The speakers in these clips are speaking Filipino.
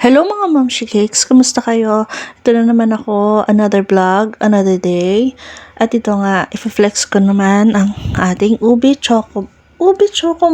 Hello mga Momshi Cakes! Kumusta kayo? Ito na naman ako, another vlog, another day. At ito nga, i-flex ko naman ang ating Ube Choco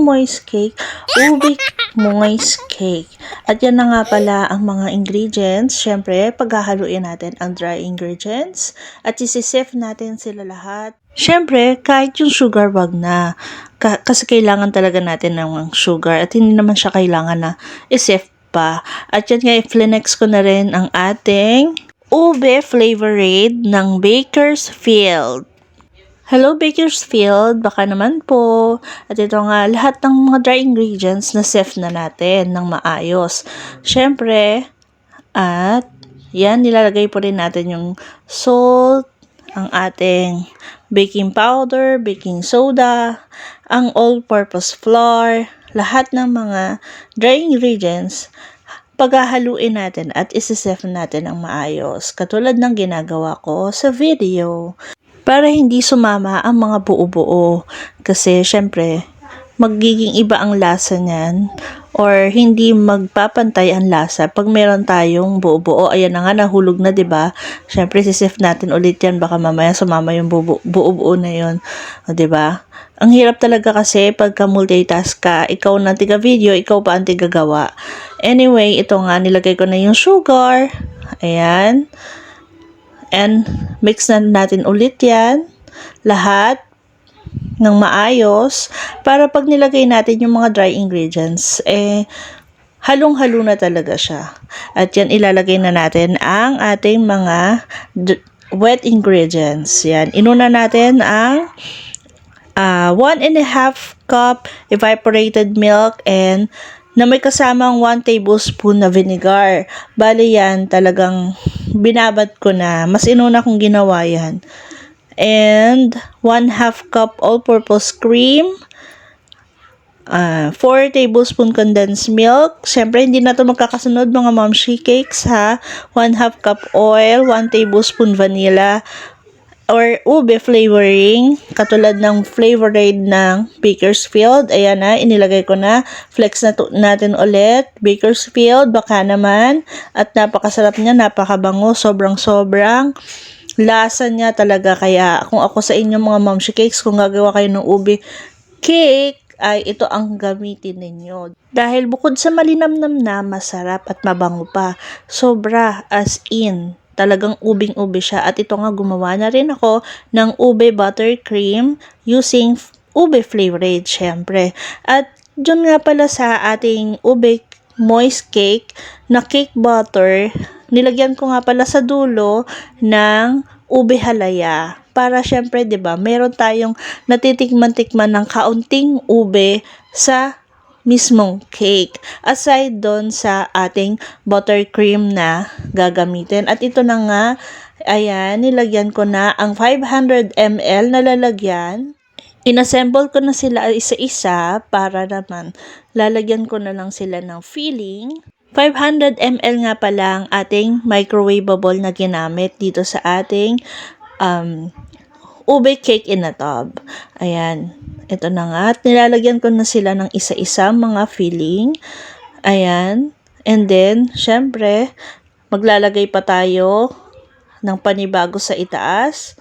Moist Cake. Ube Moist Cake. At yan na nga pala ang mga ingredients. Siyempre, paghahaluin natin ang dry ingredients. At isi-sift natin sila lahat. Siyempre, kahit yung sugar, wag na. Kasi kailangan talaga natin ng sugar. At hindi naman siya kailangan na i-sift pa. At yan nga, i-flex ko na rin ang ating ube flavorade ng Bakersfield. Hello Bakersfield, baka naman po. At ito nga, lahat ng mga dry ingredients na sift na natin ng maayos. Siyempre, at yan, nilalagay po rin natin yung salt, ang ating baking powder, baking soda, ang all-purpose flour, lahat ng mga dry ingredients, paghahaluin natin at isi-sift natin ang maayos, katulad ng ginagawa ko sa video, para hindi sumama ang mga buo-buo. Kasi syempre, magiging iba ang lasa niyan or hindi magpapantay ang lasa pag meron tayong buo-buo. Ayan na nga, nahulog na, 'di ba? Syempre, sisift natin ulit 'yan, baka mamaya sumama yung buo-buo na 'yon. O, 'di ba? Ang hirap talaga kasi pagka multitask ka, ikaw na tiga-video, ikaw pa ang tiga-gawa. Anyway, ito nga, nilagay ko na yung sugar. Ayan. And mix na natin ulit 'yan. Lahat ng maayos para pag nilagay natin yung mga dry ingredients, halong-halo na talaga siya. At yan, ilalagay na natin ang ating mga wet ingredients. Yan, inuna natin ang 1.5 cup evaporated milk and na may kasamang 1 tablespoon na vinegar. Bali yan, talagang binabad ko na. Mas inuna kong ginawa yan. And 1/2 cup all-purpose cream, 4 tablespoon condensed milk. Siyempre, hindi na ito magkakasunod mga Momshi Cakes ha. 1/2 cup oil, 1 tablespoon vanilla, or ube flavoring, katulad ng flavorade ng Bakersfield. Ayan na, inilagay ko na. Flex na natin ulit. Bakersfield, baka naman. At napakasarap niya, napakabango, sobrang-sobrang lasa niya talaga. Kaya kung ako sa inyo mga Momshi Cakes, kung gagawa kayo ng ube cake, ay ito ang gamitin ninyo. Dahil bukod sa malinamnam na, masarap at mabango pa. Sobra, as in. Talagang ubing-ube siya. At ito nga, gumawa na rin ako ng ube buttercream using ube flavorade, syempre. At dyan nga pala sa ating ube moist cake na cake butter, nilagyan ko nga pala sa dulo ng ube halaya. Para syempre, 'di ba, meron tayong natitikman-tikman ng kaunting ube sa mismong cake. Aside doon sa ating buttercream na gagamitin. At ito na nga, ayan, nilagyan ko na ang 500 ml na lalagyan. Inassemble ko na sila isa-isa para naman lalagyan ko na lang sila ng filling. 500 ml nga pala ang ating microwavable na ginamit dito sa ating ube cake in a tub. Ayan. Ito na nga. At nilalagyan ko na sila ng isa-isa mga filling. Ayan. And then, syempre, maglalagay pa tayo ng panibago sa itaas.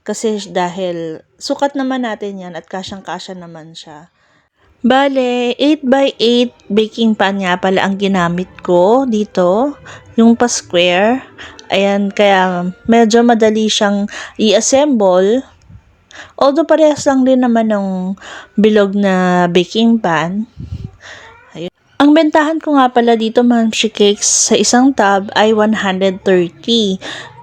Kasi dahil sukat naman natin yan at kasyang-kasya naman siya. Bale, 8x8 baking pan nga pala ang ginamit ko dito. Yung pa-square. Ayan, kaya medyo madali siyang i-assemble. Although parehas lang din naman ng bilog na baking pan. Ayun. Ang bentahan ko nga pala dito Momshi Cakes sa isang tub ay 130.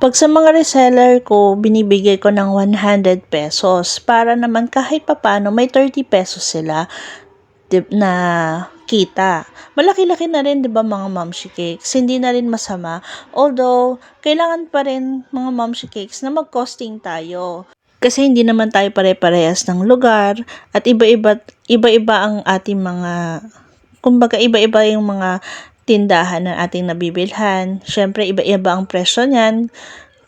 Pag sa mga reseller ko, binibigay ko ng 100 pesos. Para naman kahit papano may 30 pesos sila na kita. Malaki-laki na rin, 'di ba mga Momshi Cakes? Hindi na rin masama. Although, kailangan pa rin mga Momshi Cakes na mag-costing tayo. Kasi hindi naman tayo pare-parehas ng lugar at iba-iba ang ating mga, kumbaga iba-iba yung mga tindahan na ating nabibilhan. Syempre, iba-iba ang presyo niyan.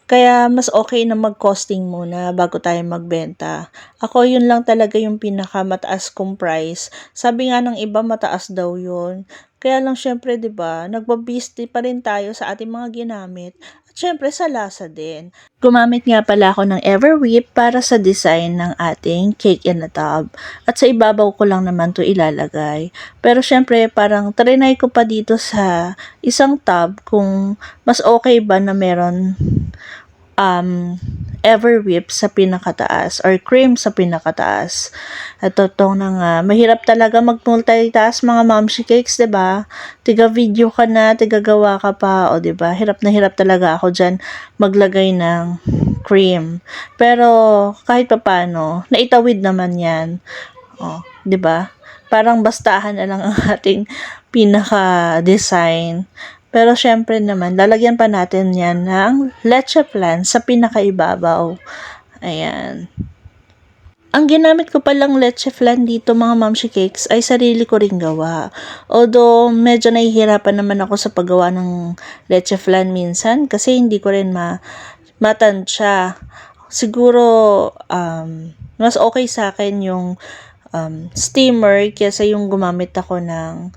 Kaya mas okay na mag-costing muna bago tayo magbenta. Ako yun lang talaga yung pinakamataas kong price. Sabi nga ng iba mataas daw yun. Kaya lang syempre 'di ba, nagbabiste pa rin tayo sa ating mga ginamit at syempre sa lasa din. Gumamit nga pala ako ng Everwhip para sa design ng ating cake in a tub. At sa ibabaw ko lang naman 'to ilalagay. Pero syempre parang trinay ko pa dito sa isang tub kung mas okay ba na meron Everwhip sa pinakataas or cream sa pinakataas. At totoo na nga, mahirap talaga mag-multitask mga momshi cakes, 'di ba? Tiga video ka na, tiga gawa ka pa, o 'di ba? Hirap na hirap talaga ako diyan maglagay ng cream. Pero kahit papaano, naitawid naman 'yan. Oh, 'di ba? Parang bastahan na lang ang ating pinaka-design. Pero syempre naman, lalagyan pa natin yan ng leche flan sa pinakaibabaw. Ayan. Ang ginamit ko palang leche flan dito mga momshi cakes ay sarili ko ring gawa. Although medyo nahihirapan naman ako sa paggawa ng leche flan minsan kasi hindi ko rin matansya. Siguro mas okay sa akin yung steamer kaysa yung gumamit ako ng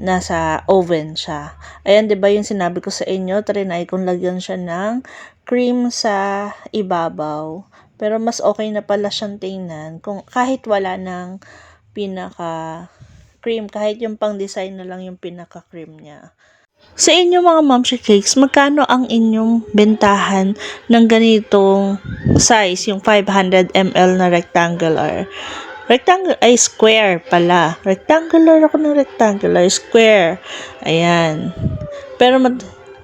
nasa oven siya. Ayan, 'di ba yung sinabi ko sa inyo, trinay kong lagyan siya ng cream sa ibabaw. Pero mas okay na pala siyang tingnan kung kahit wala ng pinaka cream, kahit yung pang-design na lang yung pinaka-cream niya. Sa inyo mga momshi cakes, magkano ang inyong bentahan ng ganitong size, yung 500 ml na rectangular? Ay square pala. Rectangular ako ng rectangular. Square. Ayan. Pero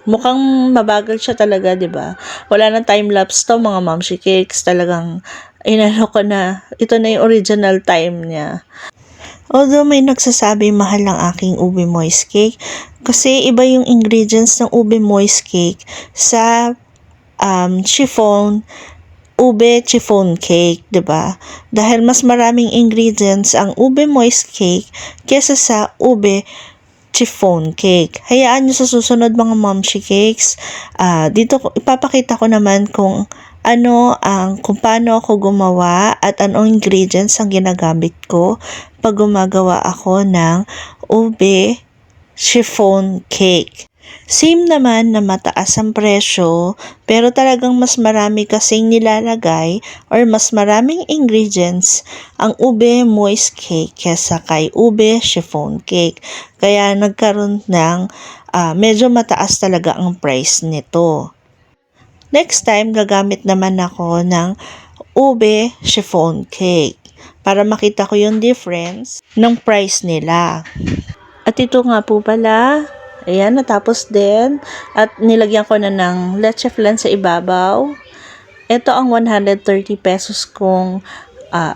mukhang mabagal siya talaga, 'di ba? Wala nang time lapse to mga momshi cakes. Talagang inano ko na. Ito na yung original time niya. Although may nagsasabi mahal ang aking ube moist cake kasi iba yung ingredients ng ube moist cake sa ube chiffon cake, 'di ba? Dahil mas maraming ingredients ang ube moist cake kesa sa ube chiffon cake. Hayaan nyo sa susunod mga momshi cakes. Dito ipapakita ko naman kung kung paano ako gumawa at anong ingredients ang ginagamit ko pag gumagawa ako ng ube chiffon cake. Same naman na mataas ang presyo, pero talagang mas marami kasing nilalagay or mas maraming ingredients ang ube moist cake kesa kay ube chiffon cake. Kaya nagkaroon ng medyo mataas talaga ang price nito. Next time, gagamit naman ako ng ube chiffon cake para makita ko yung difference ng price nila. At ito nga po pala, ayan, natapos din. At nilagyan ko na ng leche flan sa ibabaw. Ito ang 130 pesos kong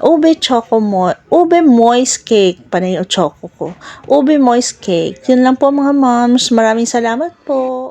ube moist cake. Panay yung choco ko. Ube moist cake. Yun lang po mga moms. Maraming salamat po.